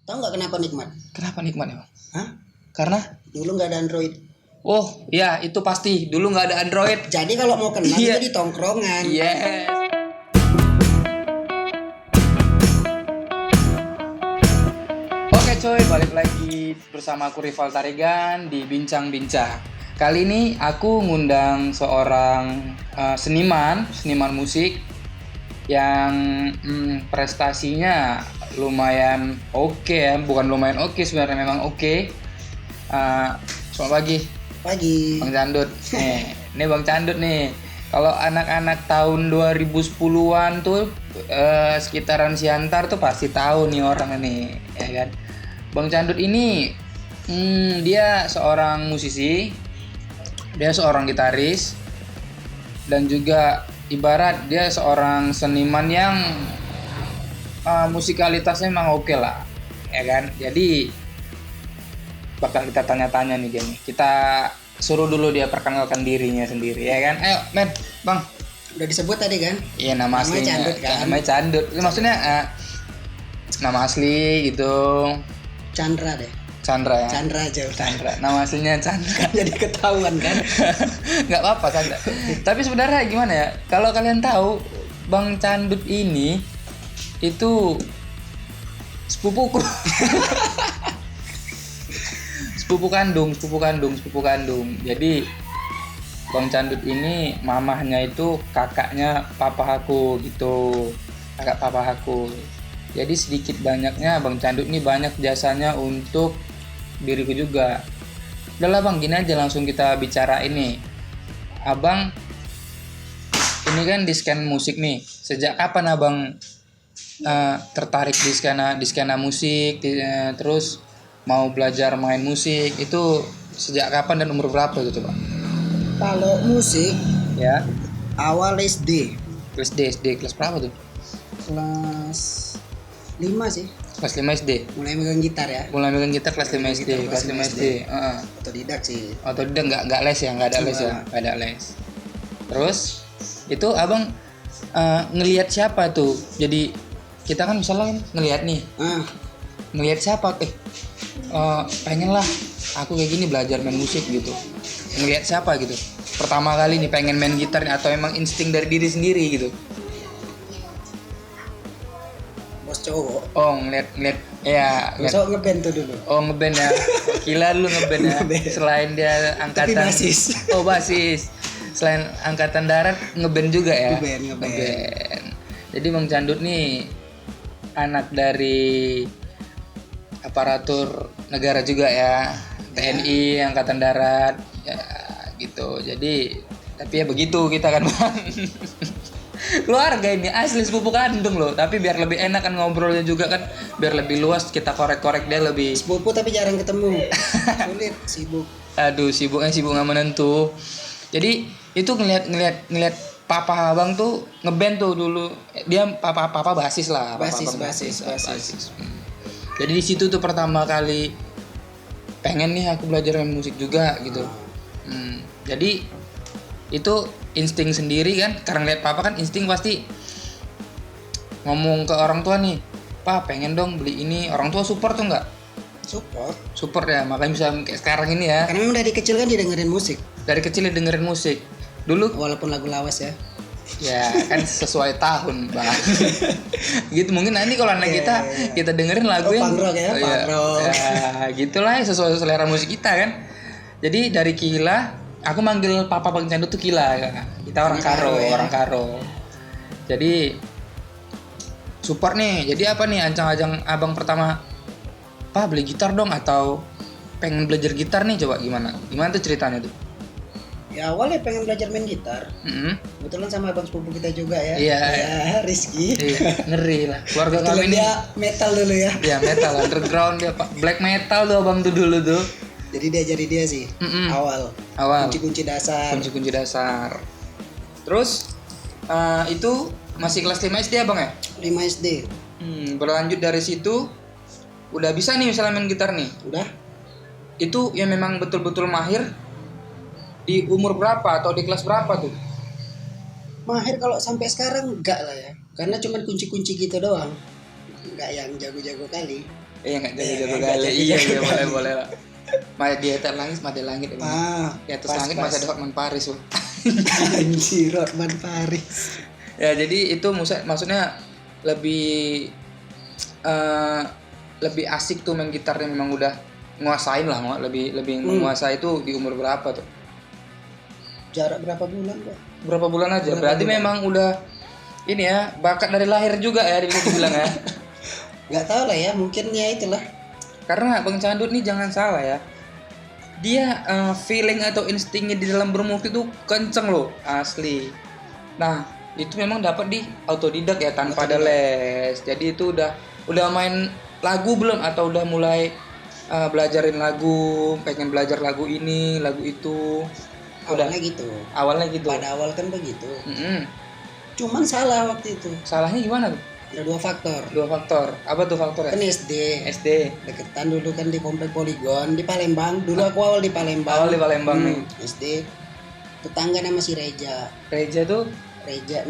Tahu nggak kenapa nikmat? Kenapa nikmat ya, Bang? Hah? Karena Dulu nggak ada Android. oh ya itu pasti dulu nggak ada Android. Jadi kalau mau kenal Iya. itu di tongkrongan. Yes. Oke coy, balik lagi bersama aku Rival Tarigan di Bincang-Bincang. Kali ini aku ngundang seorang seniman musik yang prestasinya lumayan oke ya, bukan lumayan oke sebenarnya, memang oke. Selamat pagi, Pagi. Bang Candut. Nih Bang Candut nih. Kalau anak-anak tahun 2010-an tuh sekitaran Siantar tuh pasti tahu nih orang ini, ya kan. Bang Candut ini dia seorang musisi, dia seorang gitaris, dan juga ibarat dia seorang seniman yang musikalitasnya memang oke lah, ya kan. Jadi bakal kita tanya-tanya nih dia nih. Kita suruh dulu dia perkenalkan dirinya sendiri, ya kan. Ayo, men, Bang. Udah disebut tadi kan? Iya, nama Namanya aslinya. Candut, kan? Namanya Candut. Itu maksudnya nama asli gitu. Chandra deh. Chandra ya. Chandra aja udah. Chandra. Nama aslinya Chandra. Jadi ketahuan kan? Nggak apa-apa Chandra. Tapi sebenarnya gimana ya? Kalau kalian tahu Bang Candut ini itu sepupuku. sepupu kandung. Jadi Bang Candut ini mamahnya itu kakaknya papa aku gitu. Kakak papa aku. Jadi sedikit banyaknya Bang Candut ini banyak jasanya untuk diriku juga. Udah lah Bang, gini aja langsung kita bicara ini. Abang ini kan di skena musik nih. Sejak kapan Abang tertarik di skena musik, terus mau belajar main musik itu sejak kapan dan umur berapa gitu Pak? Kalau musik Ya, awal SD. SD kelas berapa tuh? Kelas 5 sih. Kelas 5 SD. Mulai megang gitar ya. Mulai megang gitar kelas 5 SD, kelas 5 SD. Heeh. Otodidak sih. Atau dia nggak les ya, nggak ada les ya, nggak ada les. Terus itu Abang ngelihat siapa tuh? Jadi kita kan misalnya ngelihat nih, ngelihat siapa? Pengen lah aku kayak gini belajar main musik gitu. Ngelihat siapa gitu? Pertama kali nih pengen main gitar nih, atau emang insting dari diri sendiri gitu? Bos cowok. Oh ngeliat ya. Besok ngeband tuh dulu. Oh ngeband ya. Gila lu ngeband ya. Selain dia angkatan. Tapi basis. Oh basis. Selain angkatan darat ngeband juga ya. Ngeband. Jadi Bang Candut nih anak dari aparatur negara juga ya. TNI angkatan darat ya gitu. Jadi tapi ya begitu kita kan Bang. Keluarga ini asli sepupu kandung loh, tapi biar lebih enak kan ngobrolnya juga kan, biar lebih luas kita korek-korek dia lebih. Sepupu tapi jarang ketemu. Sulit, sibuk. Aduh, sibuk nggak menentu. Jadi itu ngeliat papa abang tuh ngeband tuh dulu. Dia papa basis lah. Basis. Jadi di situ tuh pertama kali pengen nih aku belajar main musik juga gitu. Jadi itu insting sendiri kan, karena lihat papa kan insting pasti ngomong ke orang tua nih, "Pak, pengen dong beli ini." Orang tua support tuh enggak? Support ya, makanya bisa kayak sekarang ini ya. Karena memang dari kecil kan dia dengerin musik. Dari kecil dia dengerin musik. Dulu Walaupun lagu lawas ya. ya kan sesuai tahun, Bang. Gitu mungkin nanti kalau anak kita dengerin lagu yang punk rock ya, punk rock. Ya, gitulah sesuai selera musik kita kan. Jadi dari Kila, aku manggil papa Bang Candut tuh Kila. Kita orang Karo. Jadi support nih. Jadi apa nih ancang-ancang abang pertama? Pak beli gitar dong, atau pengen belajar gitar nih, coba gimana? Gimana tuh ceritanya tuh? Ya awalnya pengen belajar main gitar. Kebetulan sama abang sepupu kita juga ya. Iya. Ya, Rizky. Iya, ngeri lah. Keluarga kami ini. Dia metal dulu ya. Iya, metal underground dia, Pak. Black metal tuh abang tuh dulu tuh. Jadi diajari dia sih. Awal. Kunci-kunci dasar. Terus itu masih kelas 5 SD abang ya? 5 SD. Berlanjut dari situ udah bisa nih misalnya main gitar nih. Udah. Itu yang memang betul-betul mahir di umur berapa atau di kelas berapa tuh? Mahir kalau sampai sekarang enggak lah ya. Karena cuma kunci-kunci gitu doang. Enggak yang jago-jago kali. Iya nggak jago-jago kali. Iya boleh lah. Di atas langit mati langit. Di atas langit masih ada Hotman Paris loh. Anjir, Hotman Paris. Ya jadi itu maksudnya lebih lebih asik tuh main gitarnya, memang udah nguasain lah, lebih menguasai itu di umur berapa tuh? Jarak berapa bulan, Pak? Berapa bulan aja. Berarti memang udah ini ya, bakat dari lahir juga ya bisa dibilang ya. Nggak tahu lah ya, mungkin ya itulah. Karena Bang Candut nih jangan salah ya, dia feeling atau instingnya di dalam bermusik itu kenceng loh, asli. Nah itu memang dapat di autodidak ya, tanpa ada les. Jadi itu udah main lagu belum, atau udah mulai belajarin lagu, pengen belajar lagu ini lagu itu? Awalnya gitu. Pada awal kan begitu. Cuman salah waktu itu. Salahnya gimana tuh? Ada dua faktor. Apa tuh faktornya? Kan SD. Deketan dulu kan di Komplek Poligon di Palembang. Dulu aku awal di Palembang. Nih. SD. Tetangga nama si Reja. Reja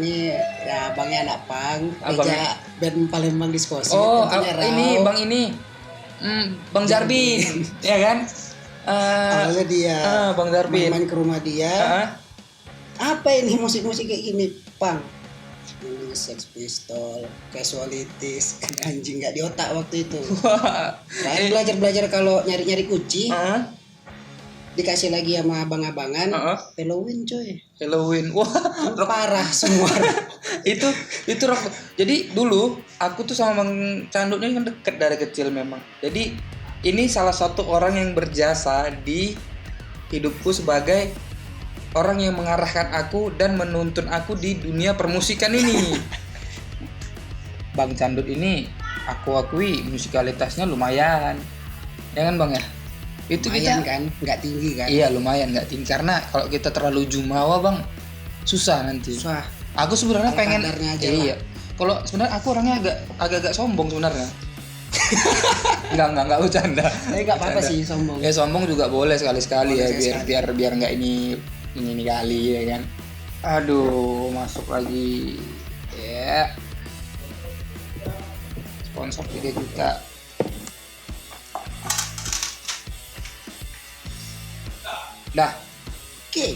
nih ya abangnya anak pang. Reja band Palembang Diskosi. Oh, ini Bang Jarbin. Ya kan? Awalnya dia. Bang Jarbin. Main ke rumah dia. Apa ini musik-musik kayak gini, Pang? Ini Sex Pistol, Casualties, anjing nggak di otak waktu itu. Belajar kalau nyari kuci, dikasih lagi sama abang-abangan. Halloween coy. Wah, parah semua. itu rock. Jadi dulu aku tuh sama Bang Candut ini kan deket dari kecil memang. Jadi ini salah satu orang yang berjasa di hidupku sebagai orang yang mengarahkan aku dan menuntun aku di dunia permusikan ini. Bang Candut ini aku akui musikalitasnya lumayan. Ya kan Bang ya? Itu lumayan kita kan, nggak tinggi kan? Iya lumayan nggak tinggi, karena kalau kita terlalu jumawa Bang susah nanti. Aku sebenarnya pengen iya. Kalau sebenarnya aku orangnya agak sombong sebenarnya. Enggak bercanda. Enggak apa-apa sih sombong. Ya sombong juga boleh sekali-sekali ya, biar enggak ini kali ya kan. Aduh, masuk lagi. Ya. Sponsor 3 juta. Dah. Oke,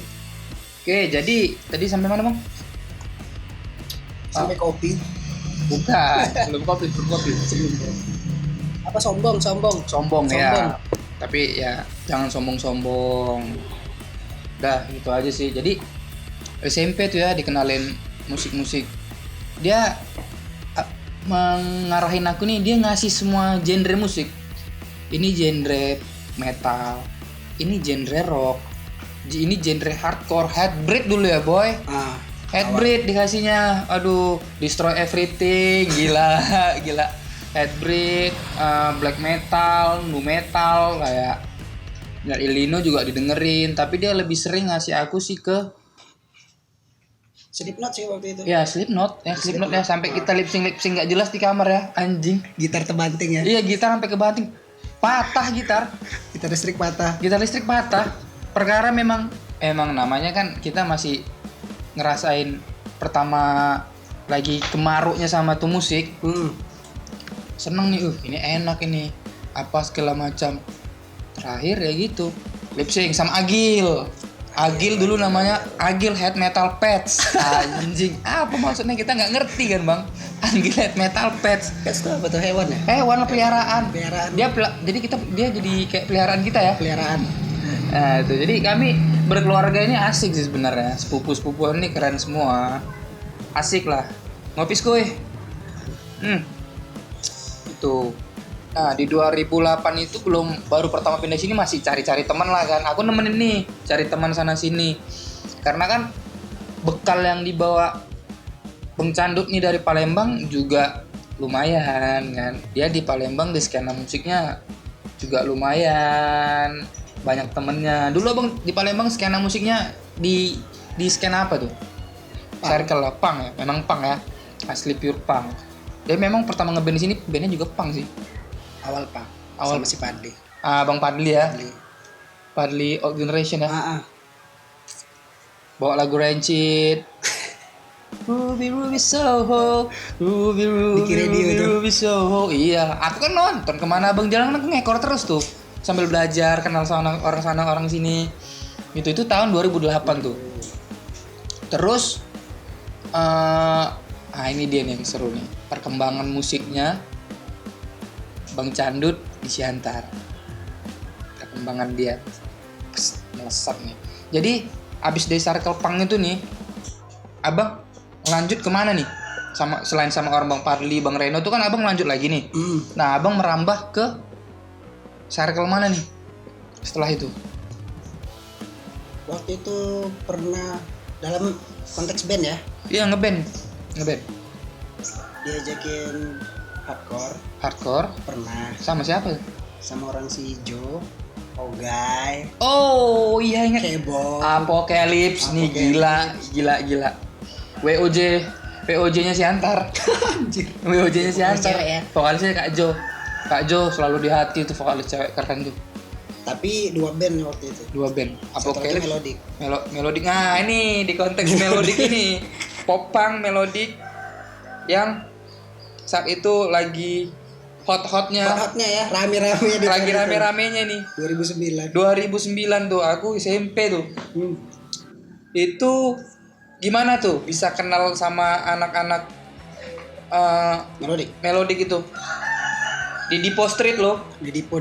jadi tadi sampai mana, Bang? Sampai kopi. Bukan, belum kopi. Apa sombong ya. Tapi ya jangan sombong. Dah, gitu aja sih. Jadi SMP tuh ya dikenalin musik-musik. Dia mengarahin aku nih, dia ngasih semua genre musik. Ini genre metal, ini genre rock, ini genre hardcore, Hatebreed dulu ya boy. Hatebreed dikasihnya, aduh, Destroy Everything, gila. Hatebreed, black metal, nu metal, kayak Illino juga didengerin, tapi dia lebih sering ngasih aku sih ke Slipknot sih waktu itu. Ya Slipknot ya, sampai kita lip sync nggak jelas di kamar ya, anjing. Gitar terbanting ya. Iya, gitar sampai kebanting, patah gitar listrik patah. Perkara memang namanya kan kita masih ngerasain pertama lagi kemaruknya sama tuh musik. Seneng nih, ini enak ini, apa segala macam. Terakhir ya gitu, lip sync sama Agil dulu namanya Agil Head Metal Pets. Anjing, apa maksudnya kita nggak ngerti kan Bang? Agil Head Metal Pets. Pets itu apa tuh, hewan ya? Hewan lah, peliharaan. Dia jadi kayak peliharaan kita ya. Peliharaan. Nah itu, jadi kami berkeluarga ini asik sih sebenarnya. Sepupu-sepupuan ini keren semua. Asik lah. Ngopi skuy. Itu. Nah di 2008 itu baru pertama pindah sini masih cari-cari teman lah kan. Aku nemenin nih, cari teman sana sini. Karena kan bekal yang dibawa Bang Candut nih dari Palembang juga lumayan kan. Dia di Palembang di skena musiknya juga lumayan, banyak temennya. Dulu Bang di Palembang skena musiknya di skena apa tuh? Circle lah, punk ya. Memang punk ya. Asli pure punk. Dia memang pertama ngeband di sini bandnya juga punk sih. Awal sama si Padli. Bang Padli ya. Padli Old Generation ya. Bawa lagu Rancid. Ruby Ruby Soho, Ruby Ruby Ruby Soho. Iya, aku kan nonton kemana abang jalan aku ngekor terus tuh sambil belajar kenal sama orang sana orang sini. Itu tahun 2008 tuh. Terus ini dia nih yang seru nih, perkembangan musiknya Bang Candut di Siantar. Perkembangan dia melesat nih. Jadi abis dari Circle Punk itu nih, abang lanjut kemana nih? Selain sama orang Bang Parli, Bang Reno tuh kan abang lanjut lagi nih. Nah abang merambah ke circle mana nih setelah itu? Waktu itu pernah dalam konteks band ya? Iya ngeband. Diajakin hardcore. Pernah. Sama siapa? Sama orang si Joe, Ogai. Oh iya ingat. Kebo. Apocalypse nih gila. WOJ-nya Siantar. Anjir. WOJ-nya Siantar. Ya? Vokalisnya Kak Jo selalu di hati tuh, vokalis cewek keren tuh. Tapi 2 band waktu itu. 2 band. Apocalypse Melodik. Melodik. Nah, ini di konteks Melodik ini. Popang Melodik yang saat itu lagi hot-hotnya ya, rame-ramenya nih. 2009 tuh aku SMP tuh. Itu gimana tuh bisa kenal sama anak-anak Melodik itu di Dipo Street loh. Di Dipo.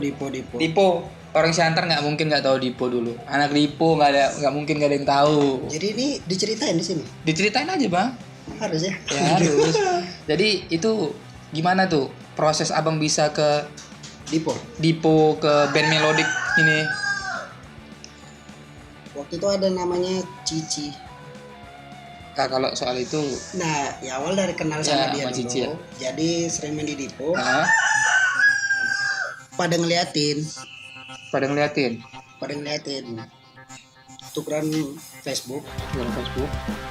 Orang Siantar nggak mungkin nggak tahu Dipo dulu. Anak Dipo nggak mungkin nggak ada yang tahu. Jadi ini diceritain di sini. Diceritain aja bang. Harus ya. Harus. Jadi itu gimana tuh proses abang bisa ke Dipo ke band Melodik ini? Waktu itu ada namanya Cici. Nah, kalau soal itu, ya awal dari kenal sama dia dulu. Cici, ya? Jadi sering main di Dipo. Pada ngeliatin. Tukeran Facebook.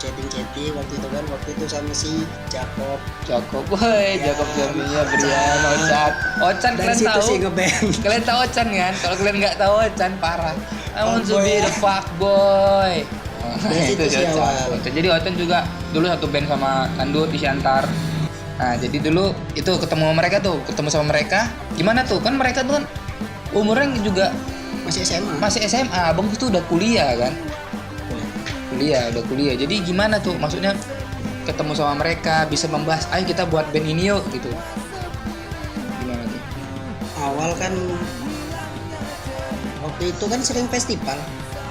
Chatting waktu itu sama si Jakob. Woi, Jakob Jamnya Brian, Ocan kalian tahu? Sih ngeband. Kalian tahu Ocan kan? Kalau kalian nggak tahu Ocan parah. I want to be the fuck boy. Itu Ocan. Jadi Ocan juga dulu satu band sama Candut di Siantar. Nah, jadi dulu itu ketemu sama mereka. Gimana tuh? Kan mereka tuh kan umurnya juga masih SMA. Abang itu udah kuliah kan? Udah kuliah. Jadi gimana tuh? Maksudnya ketemu sama mereka bisa membahas, ayo kita buat band ini yuk gitu. Gimana tuh? Awal kan waktu itu kan sering festival.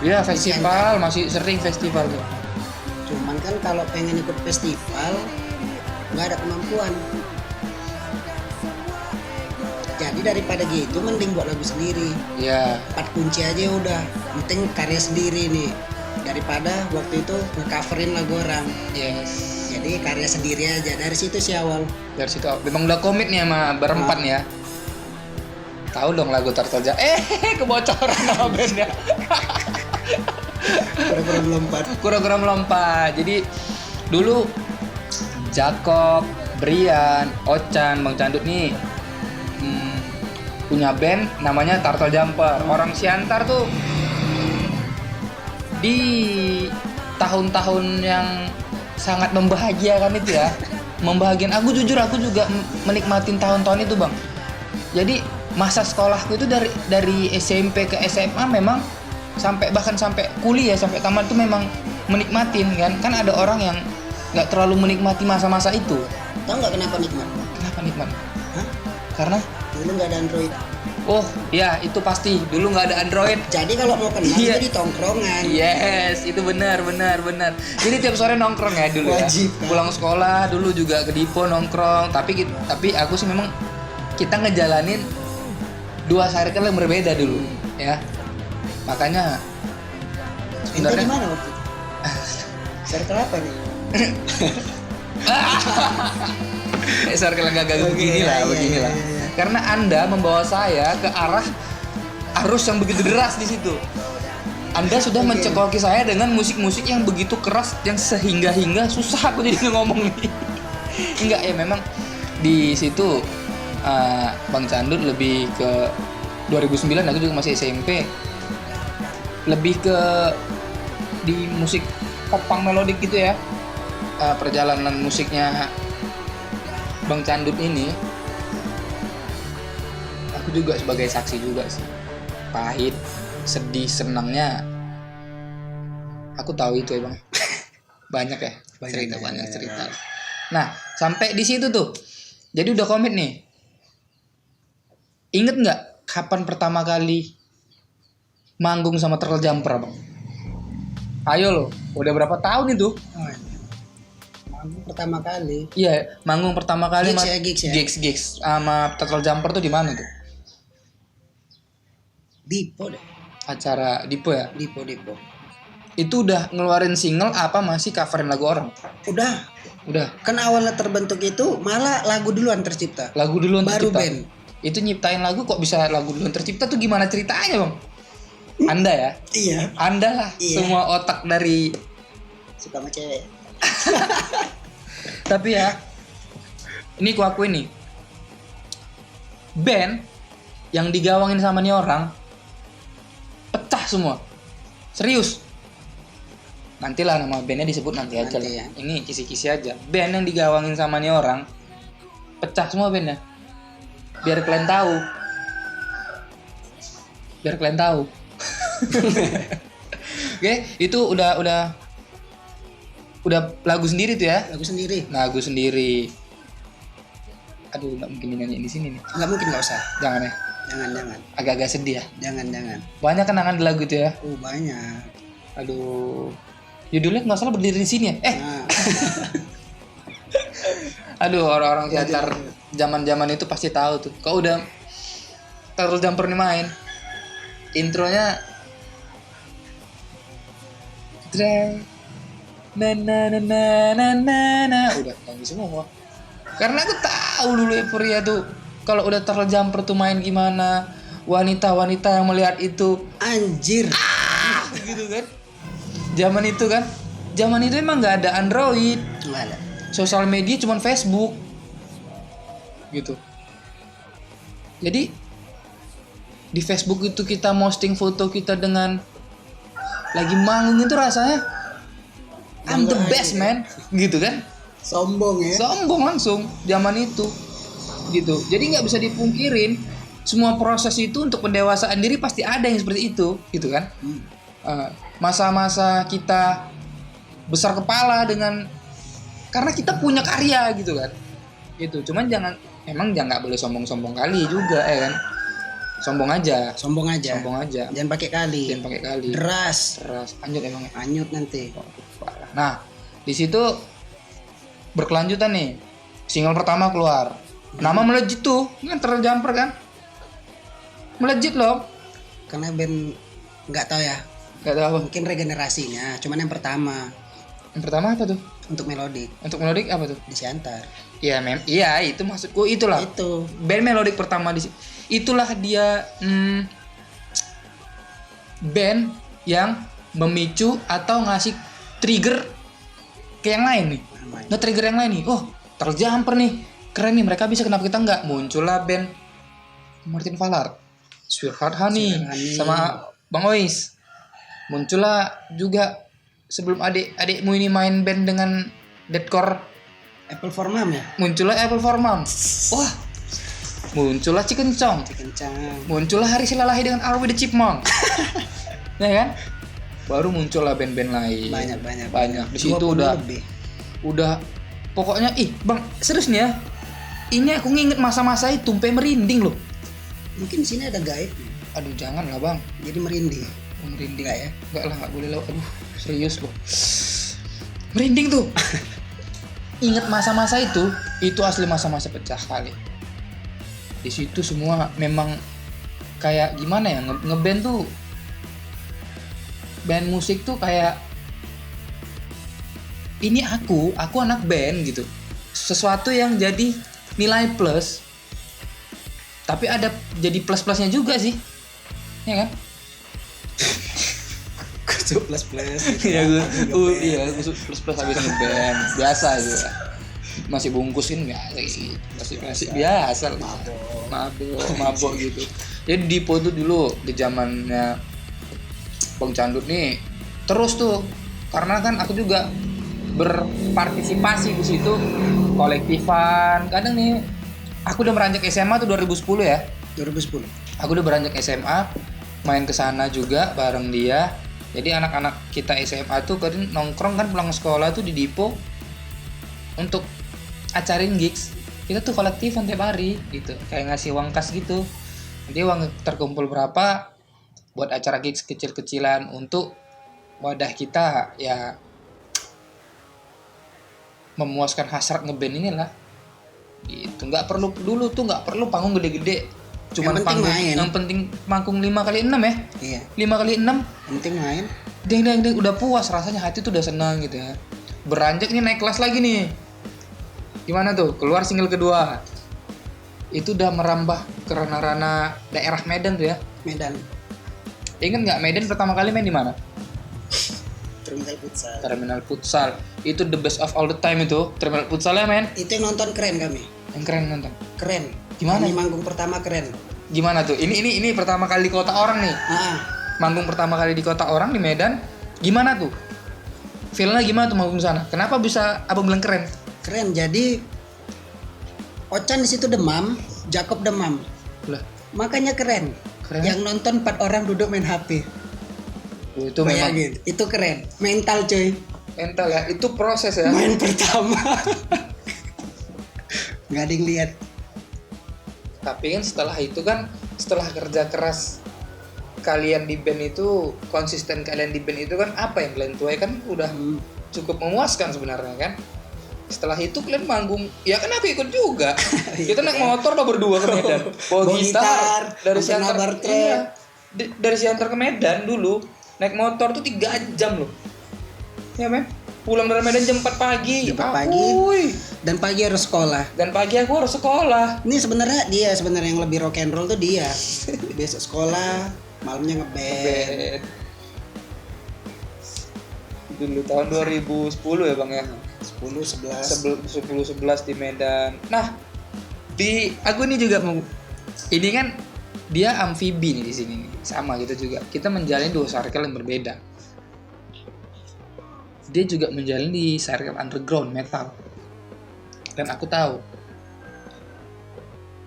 Iya, festival, masih sering festival tuh. Cuman kan kalau pengen ikut festival nggak ada kemampuan. Jadi daripada gitu mending buat lagu sendiri. Iya. 4 kunci aja udah. Penting karya sendiri nih. Daripada waktu itu nge-coverin lagu orang. Yes. Jadi karya sendiri aja. Dari situ sih awal. Memang udah komit nih sama berempat nih ya. Tahu dong lagu Turtle Jumper. Kebocoran nama bandnya. Kura-kura melompat. Jadi dulu Jakob, Brian, Ocan, Bang Candut nih punya band namanya Turtle Jumper. Orang Siantar tuh di tahun-tahun yang sangat membahagiakan itu ya. Membahagiakan. Aku juga menikmatin tahun-tahun itu bang. Jadi masa sekolahku itu dari SMP ke SMA memang sampai kuliah sampai tamat itu memang menikmatin kan ada orang yang nggak terlalu menikmati masa-masa itu. Tahu nggak kenapa nikmat? Hah? Karena dulu nggak ada Android. Oh ya itu pasti dulu nggak ada Android. Jadi kalau mau kenal itu di tongkrongan. Yes itu benar. Jadi tiap sore nongkrong ya dulu. Wajib, ya. Kan? Pulang sekolah dulu juga ke Dipo nongkrong. Tapi aku sih memang kita ngejalanin 2 circle yang berbeda dulu ya. Makanya sebenarnya di mana waktu itu? Circle apa nih? Circle yang gagal beginilah. Karena Anda membawa saya ke arah arus yang begitu deras di situ. Anda sudah mencekoki saya dengan musik-musik yang begitu keras yang sehingga susah aku jadi ngomong nih. Enggak ya memang di situ Bang Candut lebih ke 2009 aku juga masih SMP. Lebih ke di musik pop punk melodik gitu ya. perjalanan musiknya Bang Candut ini, aku juga sebagai saksi juga sih. Pahit, sedih, senangnya aku tahu itu ya Bang. Banyak ya cerita, banyak cerita. Nah, sampai di situ tuh. Jadi udah komit nih. Ingat nggak kapan pertama kali manggung sama Turtle Jumper, Bang? Ayo lo, udah berapa tahun itu? Manggung pertama kali. Iya, manggung pertama kali gigs sama Turtle Jumper tuh di mana tuh? Dipo deh. Acara Dipo ya? Dipo. Itu udah ngeluarin single apa masih coverin lagu orang? Udah. Kan awalnya terbentuk itu malah lagu duluan tercipta. Lagu duluan baru tercipta. Band. Itu nyiptain lagu kok bisa lagu duluan tercipta tuh gimana ceritanya, Bang? Anda ya? Iya. Anda lah semua otak dari suka sama cewek. Tapi ya, ini ku akuin nih. Band yang digawangin sama nih orang pecah semua. Serius. Nantilah nama bandnya disebut nanti aja lah. Ya. Ini kisi-kisi aja. Band yang digawangin sama nih orang pecah semua bandnya. Biar kalian tahu. Oke, itu udah lagu sendiri tuh ya? Lagu sendiri. Aduh, nggak mungkin nyanyi di sini nih. Nggak mungkin, nggak usah. Jangan ya. Jangan. Agak-agak sedih ya. Jangan. Banyak kenangan di lagu itu ya. Banyak. Aduh. Judulnya nggak salah berdiri di sini ya. Nah. Aduh, orang-orang teater zaman-zaman itu pasti tahu tuh. Kau udah Turtle Jumper nih main. Intronya udah nyanyi semua. Karena aku tahu dulu euforia tuh kalau udah Turtle Jumper tuh main gimana, wanita-wanita yang melihat itu anjir gitu kan. Zaman itu emang nggak ada Android, nggak ada. Sosial media cuman Facebook gitu. Jadi di Facebook itu kita posting foto kita dengan lagi manggung itu rasanya I'm the best man gitu kan. Sombong langsung zaman itu gitu. Jadi nggak bisa dipungkirin semua proses itu untuk pendewasaan diri pasti ada yang seperti itu gitu kan. Masa-masa kita besar kepala dengan karena kita punya karya gitu kan. Gitu. Cuman jangan nggak boleh sombong-sombong kali juga ya kan. Sombong aja. Jangan pakai kali. Deras. Anyut emang. Anyut nanti. Nah, di situ berkelanjutan nih. Single pertama keluar. Nama melejit tuh, kan Turtle Jumper kan. Melejit loh. Karena band nggak tahu ya. Nggak tahu. Mungkin regenerasinya. Cuman yang pertama. Yang pertama apa tuh? Untuk melodik. Untuk melodik apa tuh? Disiantar. Iya, itu maksudku itulah. Itu. Band melodik pertama itulah dia band yang memicu atau ngasih trigger ke yang lain nih. Nge-trigger yang lain nih. Oh, Turtle Jumper nih. Keren nih, mereka bisa, kenapa kita enggak? Muncullah band Martin Fallard, Sweetheart Honey sama Bang Ois. Muncullah juga sebelum adik-adikmu ini main band dengan deathcore Apple for Mom ya? Muncullah Apple for Mom. Wah. Muncullah Cikencong. Muncullah Hari Silalahi dengan Are We The Chipmunk. Ya kan? Baru muncullah band-band lain. Banyak. Di situ udah pokoknya Bang, serius nih ya. Ini aku nginget masa-masa itu sampai merinding loh. Mungkin di sini ada gaib. Aduh, jangan lah, Bang. Jadi merinding. Merinding enggak ya? Enggak lah, enggak boleh lah. Aduh, serius loh. Merinding tuh. Ingat masa-masa itu asli masa-masa pecah kali. Di situ semua memang kayak gimana ya, ngeband tuh, band musik tuh kayak ini aku anak band gitu, sesuatu yang jadi nilai plus tapi ada jadi plus-plusnya juga sih, ya kan? Kusuk plus ya gue plus habis ngeband biasa aja, masih bungkusin masih biasa mabok gitu. Jadi Dipo tuh dulu di zamannya Bang Candut nih terus tuh, karena kan aku juga berpartisipasi di situ, kolektifan. Kadang nih aku udah beranjak SMA tuh 2010 ya. 2010. Aku udah beranjak SMA, main ke sana juga bareng dia. Jadi anak-anak kita SMA tuh kadang nongkrong kan pulang sekolah tuh di Dipo untuk acarin gigs. Kita tuh kolektifan tiap hari gitu, kayak ngasih uang kas gitu. Nanti uang terkumpul berapa buat acara gigs kecil-kecilan untuk wadah kita ya memuaskan hasrat ngeband inilah. Gitu. Nggak perlu dulu tuh nggak perlu panggung gede-gede. Cuman yang panggung main. yang penting panggung 5x6 ya. Iya. 5x6 Penting main. Deng udah puas rasanya, hati tuh udah senang gitu ya. Beranjak nih naik kelas lagi nih. Gimana tuh? Keluar single kedua. Itu udah merambah ke ranah-ranah daerah Medan tuh ya. Medan. Ingat nggak Medan pertama kali main di mana? Terminal Futsal. Itu the best of all the time itu. Terminal Futsal ya men. Itu yang nonton keren kami. Yang keren nonton. Keren. Gimana? Kami manggung pertama keren. Gimana tuh? Ini pertama kali di kota orang nih. Manggung pertama kali di kota orang di Medan. Gimana tuh? Feelnya gimana tuh manggung sana? Kenapa bisa abang bilang keren? Keren. Jadi Ocan di situ demam, Jacob demam. Lah. Makanya keren. Yang nonton 4 orang duduk main HP. Itu bayangin. Memang itu keren. Mental coy. Mental ya. Itu proses ya. Main pertama. Nggak ada yang lihat. Tapi kan setelah kerja keras kalian di band itu, konsisten kalian di band itu kan apa yang kalian tuai kan udah cukup memuaskan sebenarnya kan. Setelah itu kalian manggung, ya kan aku ikut juga. Kita naik motor udah berdua ke Medan. Bawa gitar dari Siantar. Iya. Dari Siantar ke Medan dulu naik motor tuh 3 jam loh. Ya men. Pulang dari Medan jam 4 pagi. Jam 4 pagi. Dan pagi harus sekolah. Ini sebenarnya yang lebih rock and roll tuh dia. Besok sekolah, malamnya ngeband. Dulu tahun 2010 ya Bang ya. 10 11 di Medan. Nah, aku ini juga ini kan dia amfibi nih di sini nih. Sama gitu juga. Kita menjalani 2 circle yang berbeda. Dia juga menjalani di circle underground metal. Dan aku tahu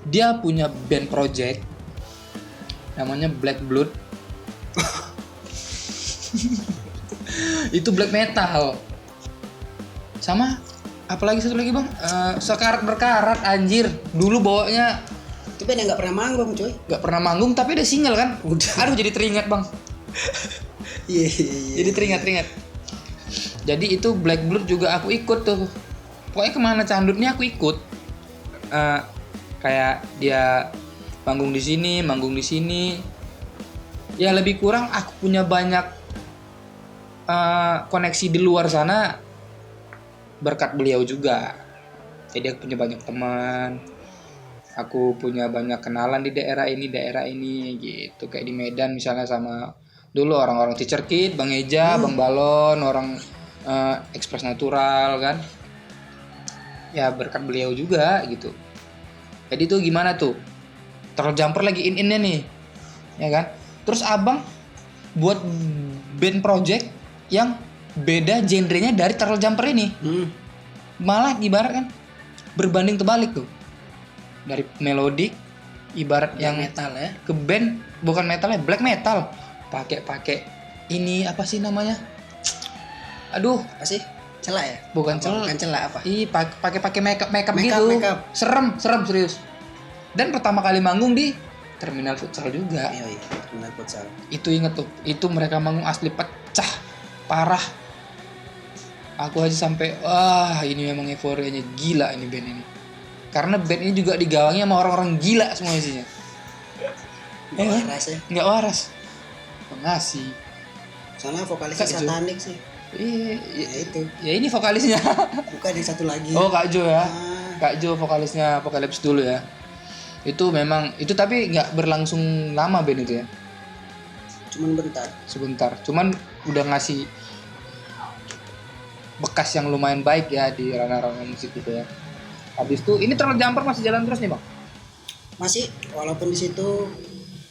dia punya band project namanya Black Blood. Itu black metal. Sama apalagi satu lagi Bang, sekarat berkarat anjir. Dulu bawanya itu band yang nggak pernah manggung coy. Nggak pernah manggung tapi ada single kan. Aduh jadi teringat Bang. Iya. Jadi teringat. Jadi itu Black Blood juga aku ikut tuh. Pokoknya kemana candutnya aku ikut. Kayak dia manggung di sini. Ya lebih kurang aku punya banyak koneksi di luar sana berkat beliau juga. Jadi aku punya banyak teman. Aku punya banyak kenalan di daerah ini gitu. Kayak di Medan misalnya sama dulu orang-orang Teacher Kid, Bang Eja, Bang Balon, orang Express Natural kan. Ya berkat beliau juga gitu. Jadi tuh gimana tuh? Terlalu jumper lagi in-innya nih. Ya kan? Terus abang buat band project yang beda genrenya dari Terlalu Jumper ini. Malah ibarat kan berbanding terbalik tuh. Dari melodi ibarat black yang metal ya. Ke band bukan metal ya, black metal. Pakai ini apa sih namanya? Aduh, apa sih? Celak ya? Bukan celak apa? Ih, pakai makeup gitu. Serem serius. Dan pertama kali manggung di Terminal Futsal juga. Iya, Terminal Futsal. Itu inget tuh. Itu mereka manggung asli pecah. Parah. Aku aja sampai wah, ini memang euforianya gila ini band ini. Karena band ini juga digawangi sama orang-orang gila semua isinya. Enggak waras. Pengasih. Soalnya vokalisnya satanik sih. Iya, itu. Ya ini vokalisnya. Bukan yang satu lagi. Oh, Kak Jo ya. Kak Jo vokalisnya Apocalypse dulu ya. Itu memang itu tapi nggak berlangsung lama band itu ya. Sebentar. Cuman udah ngasih bekas yang lumayan baik ya di ranah-ranah musik gitu ya. Habis itu ini Terlalu Jumper masih jalan terus nih Bang? Masih, walaupun di situ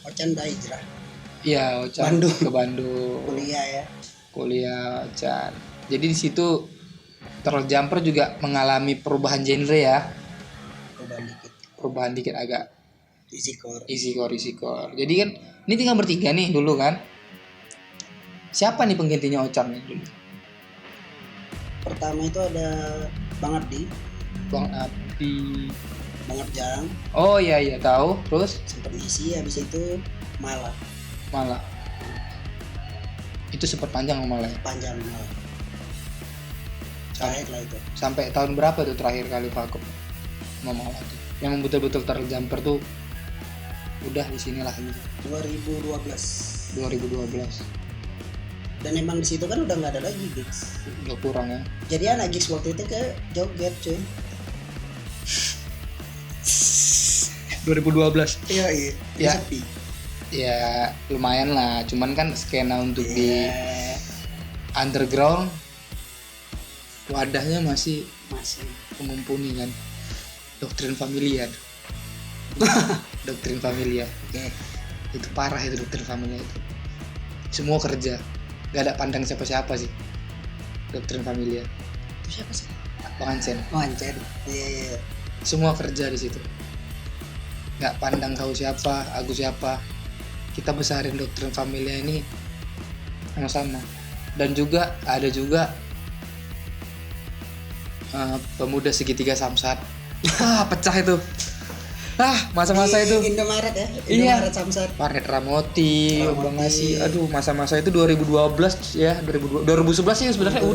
Ocan udah hijrah. Iya, Ocan ke Bandung. Kuliah ya. Kuliah Ocan. Jadi di situ Terjumper juga mengalami perubahan genre ya. Perubahan Perubahan dikit. dikit agak Easy core. Jadi kan ini tinggal bertiga nih dulu kan. Siapa nih penggantinya Ocang nih dulu? Pertama itu ada Bang Abdi. Bang Abdi. Bang Abjang. Oh iya tahu. Terus Sempat isi, habis itu Malah. Itu sempat panjang malah. Panjang Malah. Terakhir lah itu. Sampai tahun berapa tuh terakhir kali vakum? Malah tuh. Yang betul-betul Terjumper tuh udah di sinilah gitu. 2012. Dan emang di situ kan udah nggak ada lagi gigs. Udah kurang ya. Jadi anak gigs waktu itu ke joget cuy. 2012. Iya. Ya. Sepi. Ya lumayan lah, cuman kan skena untuk di underground wadahnya masih mumpuni kan. Doktrin Familia. Doktrin Familia. Oke. Itu parah itu Doktrin Familia itu. Semua kerja. Gak ada pandang siapa-siapa sih. Doktrin Familia. Itu siapa sih? Bang Ancen. Iya. Semua kerja di situ. Gak pandang kau siapa, aku siapa. Kita besarin Doktrin Familia ini sama-sama. Dan juga ada juga pemuda segitiga Samsat. Pecah itu. Masa-masa itu. Indomaret ya. Iya. Samsat. Warnet Ramoti, Bang Nasi. Aduh, masa-masa itu 2012 ya, 2011 sih sebenarnya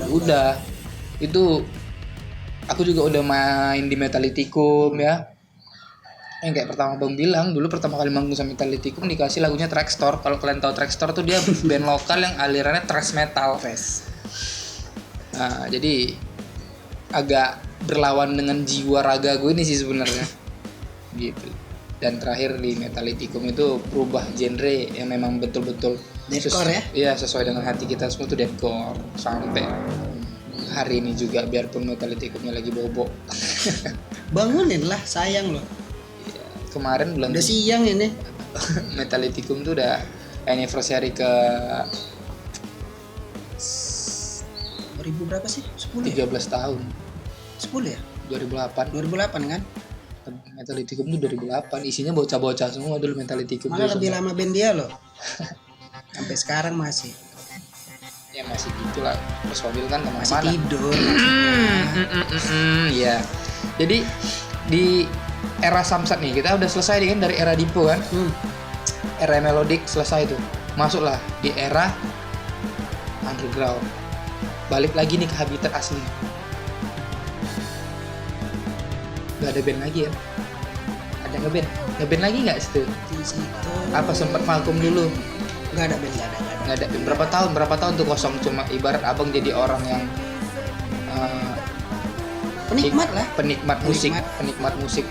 udah. Itu aku juga udah main di Metalitikum ya. Yang kayak pertama Bang bilang, dulu pertama kali manggung sama Metalitikum dikasih lagunya Trackstore. Kalau kalian tahu Trackstore tuh dia band lokal yang alirannya thrash metal. Nah, jadi agak berlawan dengan jiwa raga gue ini sih sebenarnya. Gitu. Dan terakhir di Metalitikum itu berubah genre yang memang betul-betul deathcore ya? Iya, sesuai dengan hati kita semua tuh deathcore. Sampai hari ini juga biarpun Metalitikumnya lagi bobok. Bangunin lah, sayang loh. Kemarin bulan udah siang ini. Metalitikum tuh udah anniversary ke 2000 berapa sih? 10 13 tahun. 10 ya? 2008 kan? Metalitikum tuh 2008. Isinya bocah-bocah semua dulu Metalitikum. Malah lebih lama band dia loh. Sampai sekarang masih. Ya masih gitulah. Terus mobil kan kemana-mana. Masih tidur. Iya. Jadi di era Samsat nih, kita udah selesai kan dari era Dipo kan. Era melodik selesai tuh. Masuklah di era underground. Balik lagi nih ke habitat asli. Gak ada band lagi ya? Ada ngeband lagi nggak situ? Di situ. Apa sempat vakum dulu? Gak ada band. Berapa tahun tuh kosong, cuma ibarat abang jadi orang yang penikmat musik,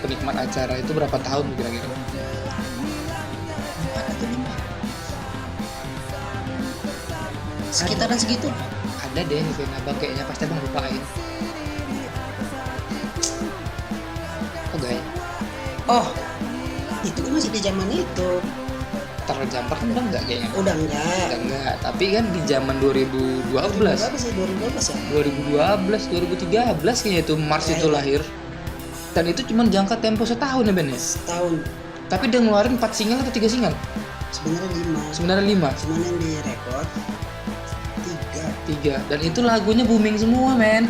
penikmat acara. Itu berapa tahun kira-kira? 4 atau 5. Sekitaran segitu. Ada deh nih abang, kayaknya pasti abang lupain. Oh, itu kan masih di zaman itu. Terjumper kan udah enggak kayaknya. Udah enggak. Tapi kan di zaman 2012. Berapa sih? 2012 ya? 2013 kayaknya itu Mars itu lahir. Dan itu cuma jangka tempo setahun ya Ben ya? Setahun. Tapi dia ngeluarin 4 single atau 3 single? Sebenarnya 5. Cuman yang di record 3. Dan itu lagunya booming semua, men.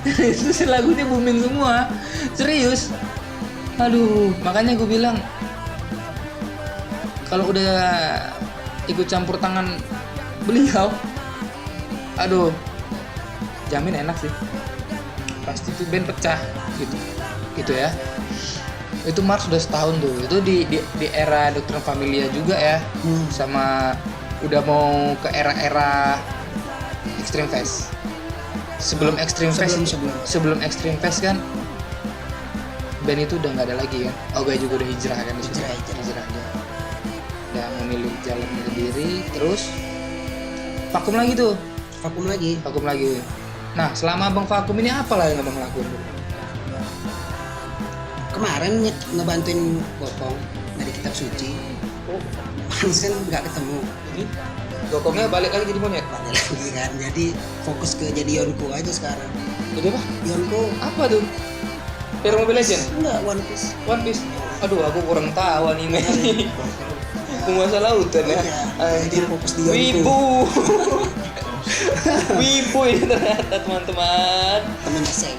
Itu sih lagunya booming semua. Serius. Aduh, makanya gue bilang kalau udah ikut campur tangan beliau, aduh, jamin enak sih. Pasti tuh band pecah gitu ya. Itu Mars sudah setahun tuh. Itu di era Doktrin Familia juga ya. Sama udah mau ke era Extreme Fest. Sebelum Extreme Fest kan band itu udah nggak ada lagi kan. Oga juga udah hijrah kan. Hijrah dia. Udah memilih jalan sendiri. Terus vakum lagi. Nah, selama abang vakum ini apa lah yang abang lakuin? Kemarin ngebantuin Bopong dari kitab suci. Langsung nggak ketemu. Jadi Gokongnya balik lagi jadi monyet. Balik lagi kan. Jadi fokus ke jadi Yonko aja sekarang. Jadi apa? Yonko Apa tuh? Hero Mobile Legend? enggak One Piece. One Piece? Aduh, aku kurang tahu anime ini. Penguasa lautan ya. Jadi fokus di Yonko. Wibu. Wibu ini ternyata teman-teman. Temen saya.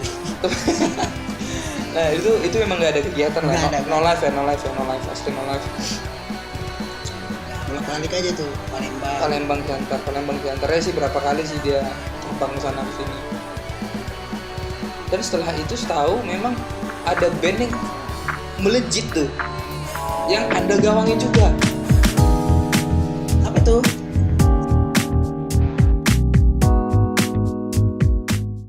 Nah itu memang nggak ada kegiatan lah. Nggak ada. No life ya, no life ya, no life. Asli no life. Bolak-balik aja tuh Palembang Siantar sih berapa kali sih dia terbang ke sana sini. Dan setelah itu setahu memang ada band yang melejit tuh, yang ada gawangnya juga. Apa tuh?